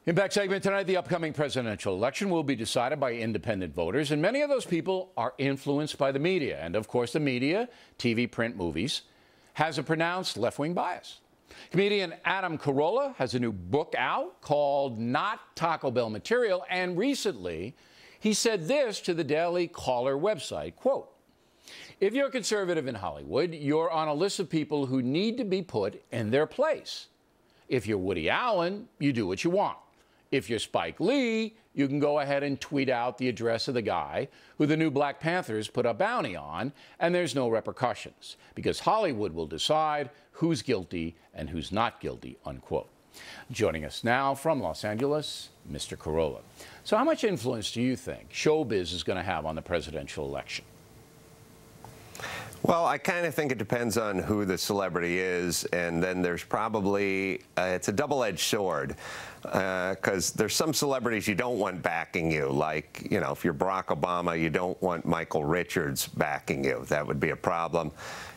Impact segment tonight, the upcoming presidential election will be decided by independent voters, and many of those people are influenced by the media. And of course, the media, TV, print, movies, has a pronounced left-wing bias. Comedian Adam Carolla has a new book out called Not Taco Bell Material, and recently he said this to the Daily Caller website, quote, "If you're a conservative in Hollywood, you're on a list of people who need to be put in their place. If you're Woody Allen, you do what you want. If you're Spike Lee, you can go ahead and tweet out the address of the guy who the new Black Panthers put a bounty on, and there's no repercussions, because Hollywood will decide who's guilty and who's not guilty," unquote. Joining us now from Los Angeles, Mr. Corolla. So how much influence do you think showbiz is going to have on the presidential election? Well, I kind of think it depends on who the celebrity is, and then there's probably, it's a double-edged sword, because there's some celebrities you don't want backing you, like, you know, if you're Barack Obama, you don't want Michael Richards backing you. That would be a problem.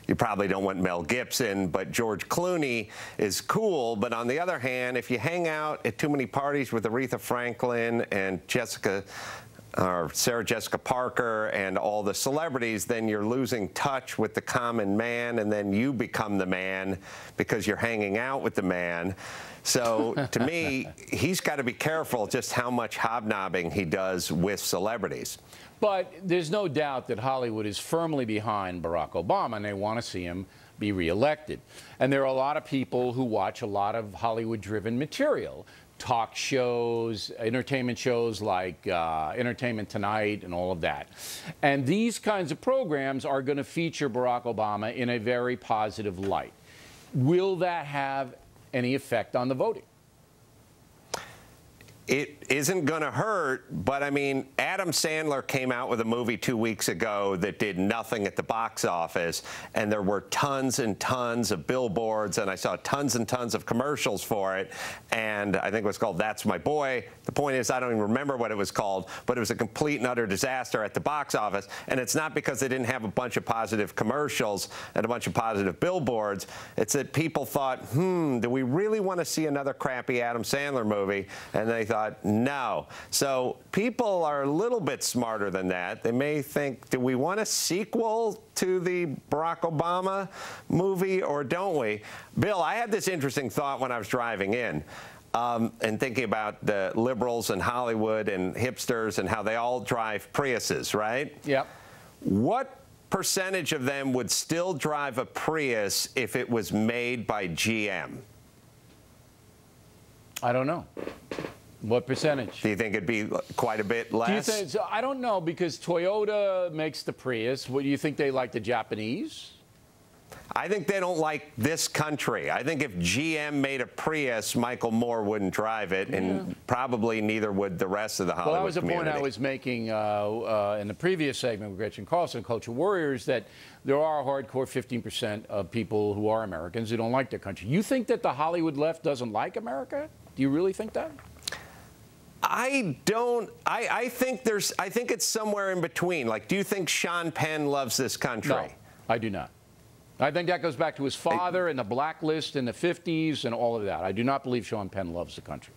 You probably don't want Mel Gibson, but George Clooney is cool. But on the other hand, if you hang out at too many parties with Aretha Franklin and Sarah Jessica Parker and all the celebrities, then you're losing touch with the common man, and then you become the man because you're hanging out with the man. So to me, he's got to be careful just how much hobnobbing he does with celebrities. But there's no doubt that Hollywood is firmly behind Barack Obama, and they want to see him be reelected. And there are a lot of people who watch a lot of Hollywood-driven material. Talk shows, entertainment shows like Entertainment Tonight and all of that. And these kinds of programs are going to feature Barack Obama in a very positive light. Will that have any effect on the voting? It isn't going to hurt, but I mean, Adam Sandler came out with a movie 2 weeks ago that did nothing at the box office, and there were tons and tons of billboards, and I saw tons and tons of commercials for it, and I think it was called That's My Boy. The point is, I don't even remember what it was called, but it was a complete and utter disaster at the box office, and it's not because they didn't have a bunch of positive commercials and a bunch of positive billboards. It's that people thought, do we really want to see another crappy Adam Sandler movie? And they thought, no. So people are a little bit smarter than that. They may think, do we want a sequel to the Barack Obama movie or don't we? Bill, I had this interesting thought when I was driving in and thinking about the liberals in Hollywood and hipsters and how they all drive Priuses, right? Yep. What percentage of them would still drive a Prius if it was made by GM? I don't know. What percentage? Do you think it'd be quite a bit less? Do you think, so I don't know, because Toyota makes the Prius. What do you think, they like the Japanese? I think they don't like this country. I think if GM made a Prius, Michael Moore wouldn't drive it, and probably neither would the rest of the Hollywood Well, that was the community. point I was making in the previous segment with Gretchen Carlson, Culture Warriors, that there are a hardcore 15% of people who are Americans who don't like their country. You think that the Hollywood left doesn't like America? Do you really think that? I don't. I think it's somewhere in between. Like, do you think Sean Penn loves this country? No, I do not. I think that goes back to his father and the blacklist in the 50s and all of that. I do not believe Sean Penn loves the country.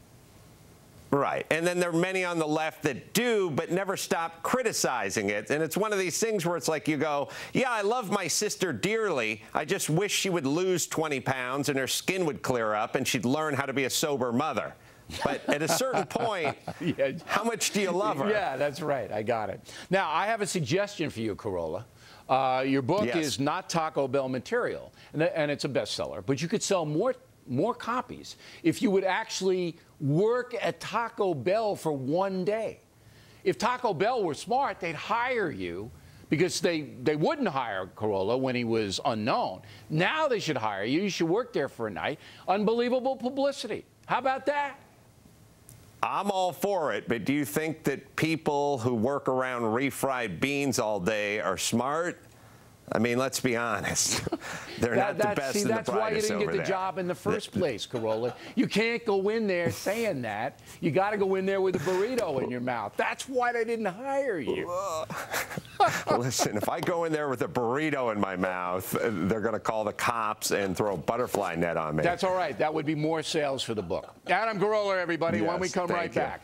Right. And then there are many on the left that do, but never stop criticizing it. And it's one of these things where it's like you go, yeah, I love my sister dearly. I just wish she would lose 20 pounds and her skin would clear up and she'd learn how to be a sober mother. But at a certain point, how much do you love her? Yeah, that's right. I got it. Now, I have a suggestion for you, Carolla. Your book is Not Taco Bell Material, and it's a bestseller. But you could sell more copies if you would actually work at Taco Bell for one day. If Taco Bell were smart, they'd hire you, because they wouldn't hire Carolla when he was unknown. Now they should hire you. You should work there for a night. Unbelievable publicity. How about that? I'm all for it, but do you think that people who work around refried beans all day are smart? I mean, let's be honest. They're not the best in the brightest over there. That's why you didn't get the job in the first place, Carolla. You can't go in there saying that. You got to go in there with a burrito in your mouth. That's why they didn't hire you. Listen, if I go in there with a burrito in my mouth, they're going to call the cops and throw a butterfly net on me. That's all right. That would be more sales for the book. Adam Carolla, everybody, when we come right back.